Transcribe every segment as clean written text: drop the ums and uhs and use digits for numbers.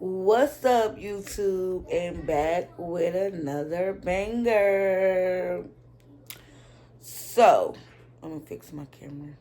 What's up, YouTube? And back with another banger. So, I'm gonna fix my camera.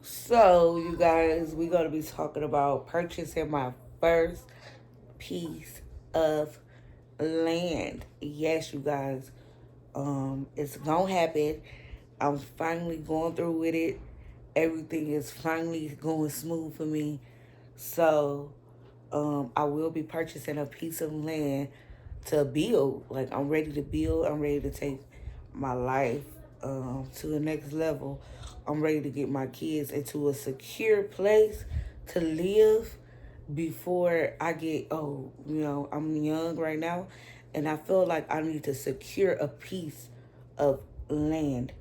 So, you guys, we're gonna be talking about purchasing my first piece of land. Yes, you guys, it's gonna happen. I'm finally going through with it. Everything is finally going smooth for me. So, I will be purchasing a piece of land to build. Like, I'm ready to build. I'm ready to take my life to the next level. I'm ready to get my kids into a secure place to live before I get old. I'm young right now, and I feel like I need to secure a piece of land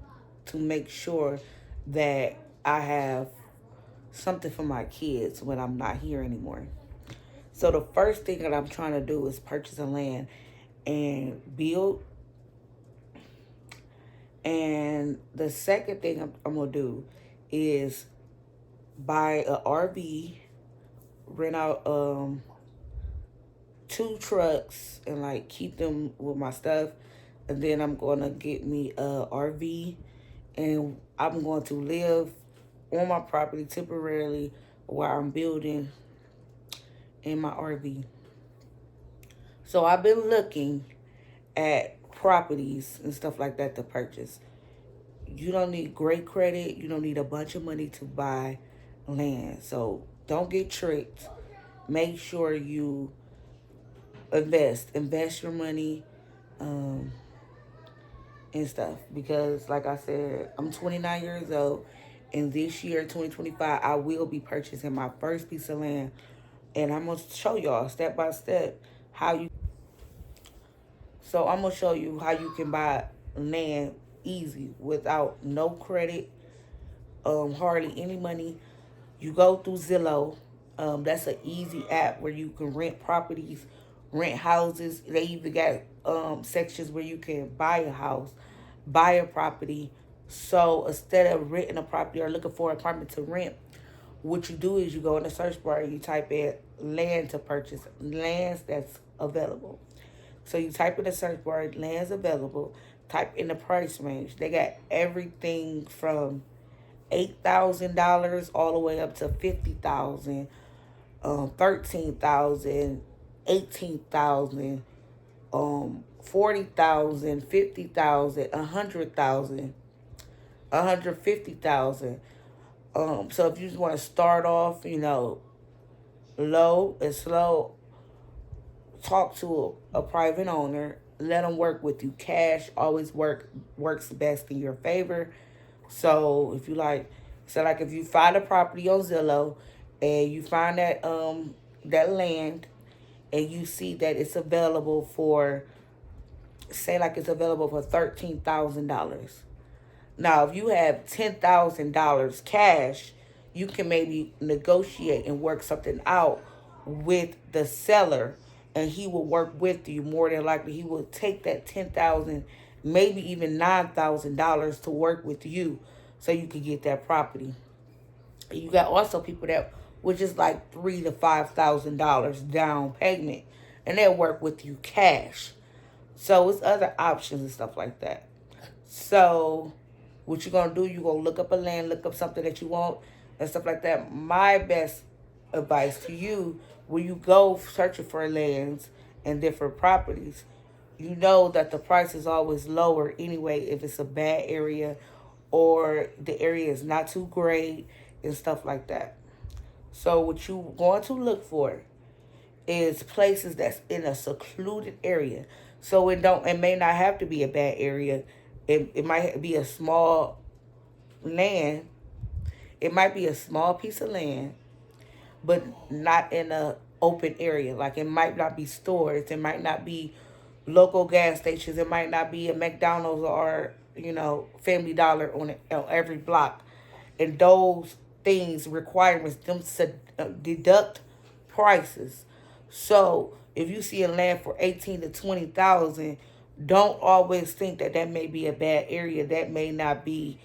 to make sure that I have something for my kids when I'm not here anymore. So the first thing that I'm trying to do is purchase a land and build. And the second thing I'm gonna do is buy a RV, rent out two trucks, and like keep them with my stuff. And then I'm gonna get me a RV, and I'm going to live on my property temporarily while I'm building in my RV. So I've been looking at properties and stuff like that to purchase. You don't need great credit. You don't need a bunch of money to buy land. So don't get tricked. Make sure you invest your money um, and stuff. Because, like I said, I'm 29 years old, and this year, 2025, I will be purchasing my first piece of land, and I'm gonna show y'all step by step how you. So I'm gonna show you how you can buy land easy without no credit, hardly any money. You go through Zillow. That's an easy app where you can rent properties, rent houses. They even got sections where you can buy a house, buy a property. So instead of renting a property or looking for an apartment to rent, what you do is you go in the search bar and you type in land to purchase, lands that's available. So you type in the search bar, lands available, type in the price range. They got everything from $8,000 all the way up to 50,000, 13,000, 18,000, 40,000, 50,000, 100,000, 150,000. So if you just want to start off, low and slow, talk to a private owner. Let them work with you. Cash always works best in your favor. So if you like if you find a property on Zillow and you find that land and you see that it's available for, say, like it's available for $13,000. Now, if you have $10,000 cash, you can maybe negotiate and work something out with the seller, and he will work with you. More than likely, he will take that 10,000, maybe even $9,000 to work with you, so you can get that property. You got also people that which is like $3,000 to $5,000 down payment, and they'll work with you cash. So it's other options and stuff like that. So what you're gonna do, you're gonna look up a land, look up something that you want and stuff like that. My best advice to you, when you go searching for lands and different properties, you know that the price is always lower anyway if it's a bad area or the area is not too great and stuff like that. So what you going to look for is places that's in a secluded area. So it may not have to be a bad area. It might be a small land. It might be a small piece of land, but not in a open area. Like, it might not be stores. It might not be local gas stations. It might not be a McDonald's or Family Dollar on every block. And those things requirements them to deduct prices. So if you see a land for 18 to 20,000, don't always think that that may be a bad area. That may not be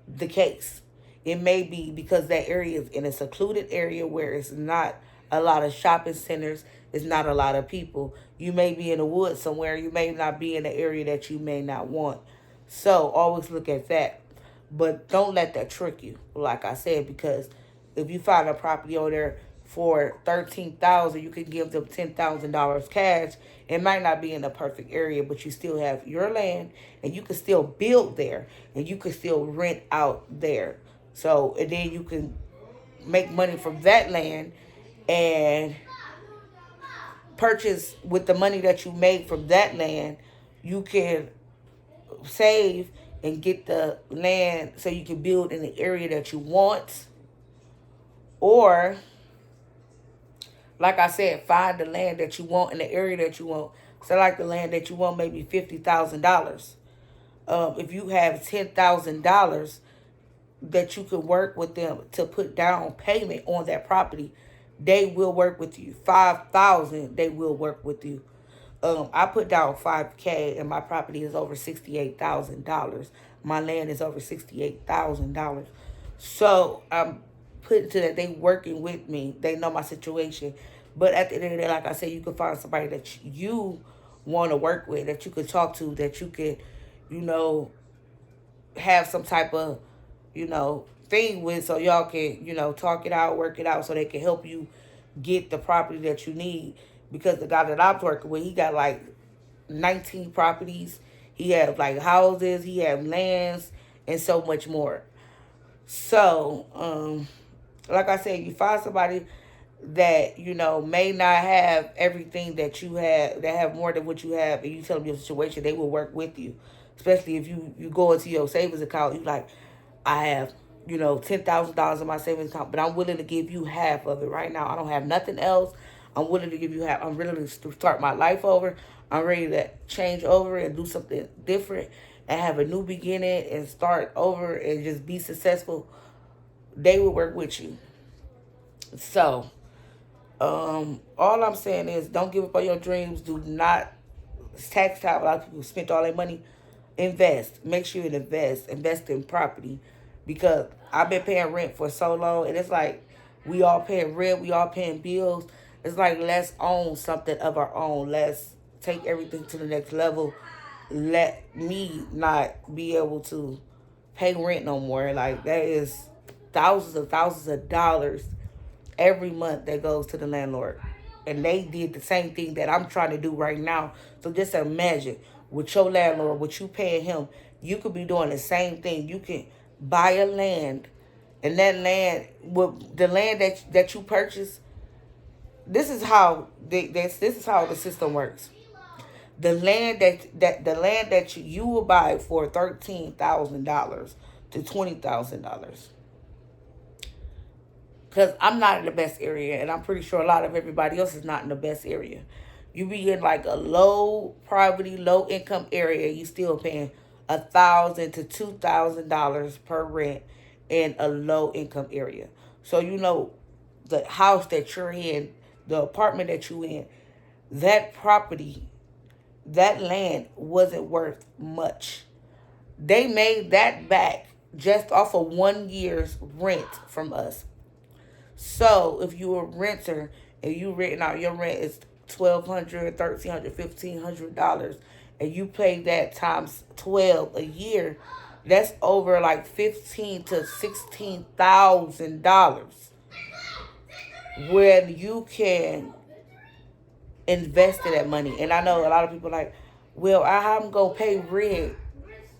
the case. It may be because that area is in a secluded area where it's not a lot of shopping centers. It's not a lot of people. You may be in the woods somewhere. You may not be in the area that you may not want. So always look at that. But don't let that trick you, like I said, because if you find a property on there for 13,000, you can give them $10,000 cash. It might not be in the perfect area, but you still have your land, and you can still build there, and you can still rent out there. So and then you can make money from that land and purchase with the money that you made from that land. You can save and get the land so you can build in the area that you want. Or, like I said, find the land that you want in the area that you want. So, like the land that you want, maybe $50,000. If you have $10,000 that you could work with them to put down payment on that property, they will work with you. 5,000, they will work with you. I put down $5K and my property is over $68,000. My land is over $68,000. So I'm putting to that they working with me. They know my situation. But at the end of the day, like I said, you can find somebody that you want to work with, that you could talk to, that you could, you know, have some type of, thing with, so y'all can, talk it out, work it out, so they can help you get the property that you need. Because the guy that I'm working with, he got like 19 properties. He had like houses, he had lands, and so much more. So, like I said, you find somebody that, may not have everything that you have, that have more than what you have, and you tell them your situation, they will work with you. Especially if you go into your savings account, you like, I have, $10,000 in my savings account, but I'm willing to give you half of it right now. I don't have nothing else. I'm willing to give you half. I'm ready to start my life over. I'm ready to change over and do something different and have a new beginning and start over and just be successful. They will work with you. So, all I'm saying is don't give up on your dreams. Do not, it's tax time. A lot of people spent all their money. Invest. Make sure you invest. Invest in property. Because I've been paying rent for so long, and it's like we all paying rent, we all paying bills. It's like, let's own something of our own. Let's take everything to the next level. Let me not be able to pay rent no more. Like, that is thousands of dollars every month that goes to the landlord. And they did the same thing that I'm trying to do right now. So just imagine, with your landlord, what you paying him, you could be doing the same thing. You can buy a land, and that land, with the land that you purchase, this is how this is how the system works. The land that you will buy for $13,000 to $20,000. Because I'm not in the best area, and I'm pretty sure a lot of everybody else is not in the best area. You be in like a low poverty, low income area, you still paying $1,000 to $2,000 per rent in a low income area. So the house that you're in, the apartment that you in, that property, that land wasn't worth much. They made that back just off of 1 year's rent from us. So if you're a renter and you renting out, your rent is $1,200, $1,300, $1,500, and you pay that times 12 a year, that's over like $15,000 to $16,000 when you can invest in that money. And I know a lot of people like, well, I'm gonna pay rent,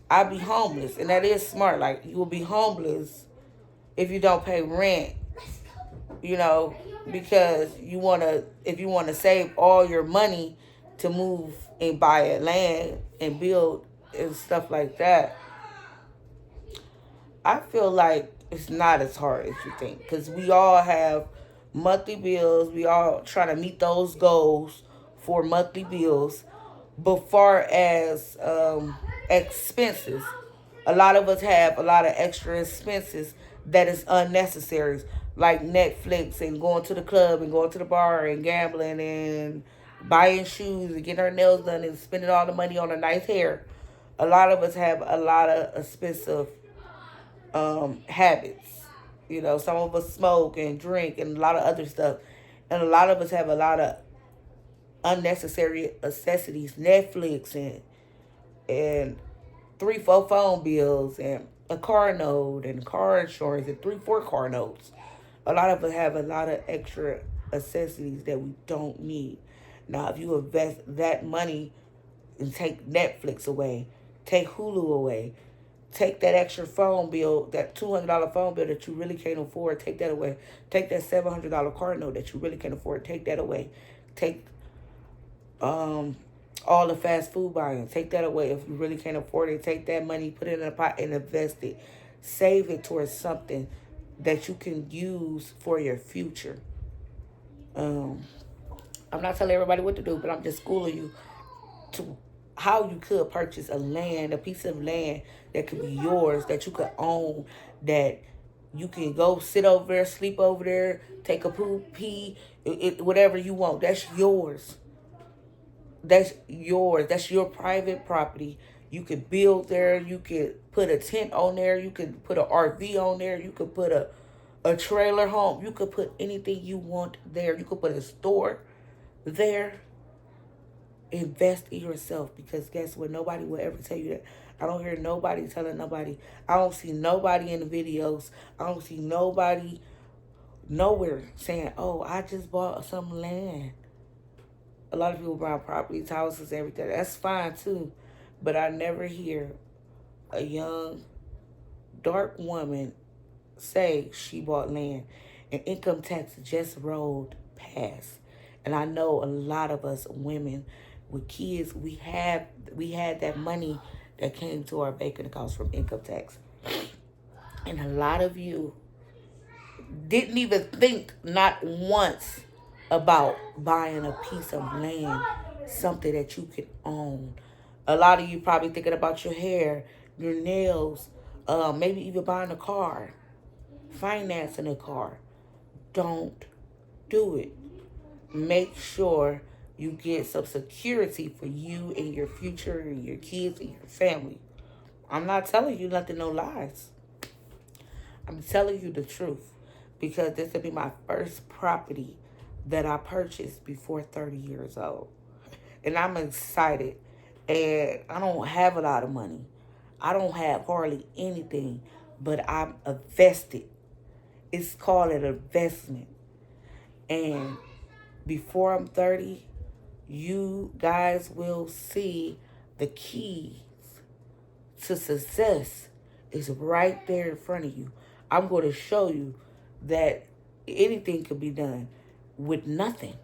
I'll be homeless. And that is smart. Like, you will be homeless if you don't pay rent, because if you wanna save all your money to move and buy a land and build and stuff like that, I feel like it's not as hard as you think, because we all have monthly bills. We all try to meet those goals for monthly bills. But far as expenses, a lot of us have a lot of extra expenses that is unnecessary, like Netflix and going to the club and going to the bar and gambling and buying shoes and getting our nails done and spending all the money on a nice hair. A lot of us have a lot of expensive habits. Some of us smoke and drink and a lot of other stuff. And a lot of us have a lot of unnecessary necessities, Netflix and 3, 4 phone bills and a car note and car insurance and 3, 4 car notes. A lot of us have a lot of extra necessities that we don't need. Now, if you invest that money and take Netflix away, take Hulu away, take that extra phone bill, that $200 phone bill that you really can't afford, take that away. Take that $700 car note that you really can't afford, take that away. Take um all the fast food buying, take that away. If you really can't afford it, take that money, put it in a pot and invest it. Save it towards something that you can use for your future. Um, I'm not telling everybody what to do, but I'm just schooling you to how you could purchase a piece of land that could be yours, that you could own, that you can go sit over there, sleep over there, take a poop, pee, whatever you want. That's yours. That's yours. That's your private property. You could build there. You could put a tent on there. You could put an RV on there. You could put a trailer home. You could put anything you want there. You could put a store there. Invest in yourself, because guess what? Nobody will ever tell you that. I don't hear nobody telling nobody. I don't see nobody in the videos. I don't see nobody nowhere saying, oh, I just bought some land. A lot of people buy properties, houses, everything. That's fine too. But I never hear a young, dark woman say she bought land. And income tax just rolled past. And I know a lot of us women with kids, we had that money that came to our bank accounts from income tax. And a lot of you didn't even think not once about buying a piece of land, something that you could own. A lot of you probably thinking about your hair, your nails, maybe even buying a car, financing a car. Don't do it. Make sure you get some security for you and your future and your kids and your family. I'm not telling you nothing, no lies. I'm telling you the truth, because this will be my first property that I purchased before 30 years old. And I'm excited. And I don't have a lot of money. I don't have hardly anything, but I'm invested. It's called an investment. And before I'm 30, you guys will see the keys to success is right there in front of you. I'm going to show you that anything can be done with nothing.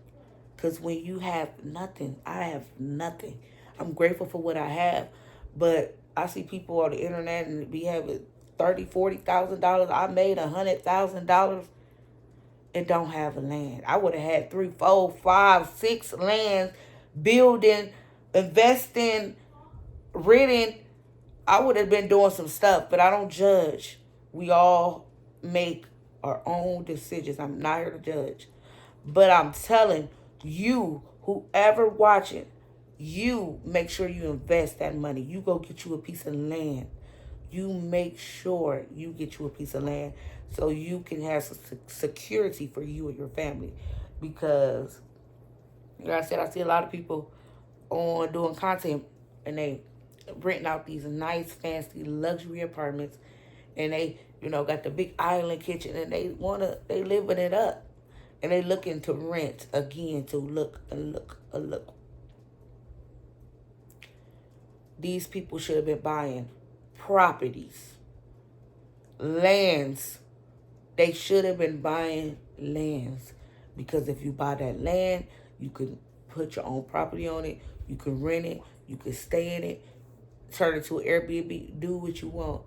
Because when you have nothing, I have nothing. I'm grateful for what I have, but I see people on the internet and be having $30,000, $40,000. I made $100,000 and don't have a land. I would have had 3, 4, 5, 6 lands, building, investing, renting. I would have been doing some stuff, but I don't judge. We all make our own decisions. I'm not here to judge. But I'm telling you, whoever watching, you make sure you invest that money. You go get you a piece of land. You make sure you get you a piece of land so you can have some security for you and your family. Because, like I said, I see a lot of people on doing content and they renting out these nice, fancy, luxury apartments, and they, got the big island kitchen, and they living it up, and they looking to rent again to look. These people should have been buying properties, lands. They should have been buying lands, because if you buy that land, you can put your own property on it. You can rent it. You can stay in it. Turn it to an Airbnb. Do what you want.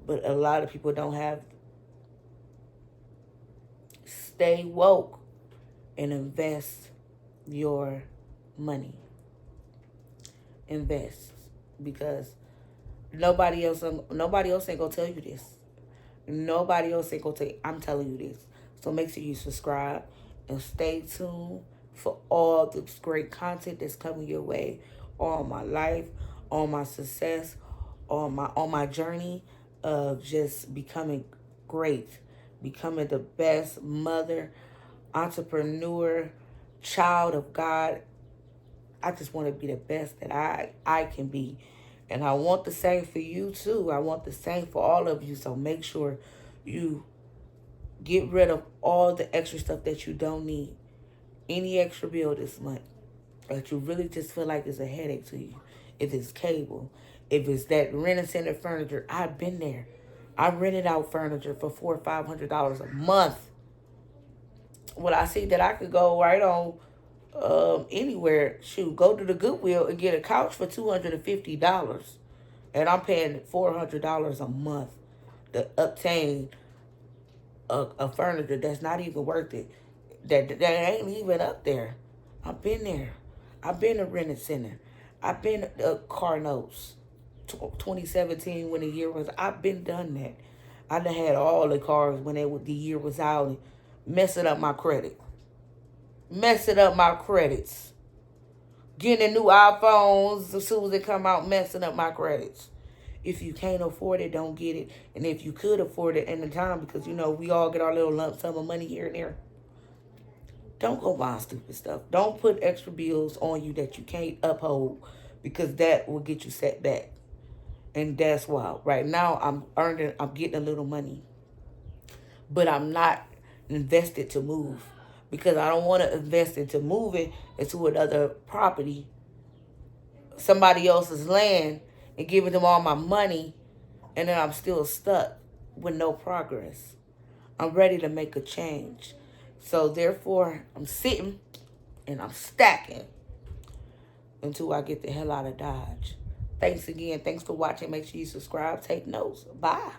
But a lot of people don't have. Stay woke and invest your money. Invest, because nobody else ain't gonna tell you this. Nobody else ain't gonna tell you. I'm telling you this. So make sure you subscribe and stay tuned for all this great content that's coming your way, all my life, all my success, on my journey of just becoming great, becoming the best mother. entrepreneur, child of God. I just want to be the best that I can be. And I want the same for you too. I want the same for all of you. So make sure you get rid of all the extra stuff that you don't need. Any extra bill this month that you really just feel like is a headache to you. If it's cable, if it's that rent center furniture, I've been there. I rented out furniture for $400 or $500 a month. Well, I see that I could go right on anywhere. Shoot, go to the Goodwill and get a couch for $250, and I'm paying $400 a month to obtain a furniture that's not even worth it. That ain't even up there. I've been there. I've been to Rented Center. I've been to car notes. 2017 when the year was. I've been done that. I done had all the cars when the year was out and messing up my credit. Messing up my credits. Getting new iPhones as soon as they come out, messing up my credits. If you can't afford it, don't get it. And if you could afford it in the time, because, you know, we all get our little lump sum of money here and there, don't go buying stupid stuff. Don't put extra bills on you that you can't uphold, because that will get you set back. And that's why right now I'm getting a little money, but I'm not invested to move, because I don't want to invest into moving into another property, somebody else's land, and giving them all my money, and then I'm still stuck with no progress. I'm ready to make a change. So therefore, I'm sitting and I'm stacking until I get the hell out of Dodge. Thanks again. Thanks for watching. Make sure you subscribe. Take notes. Bye.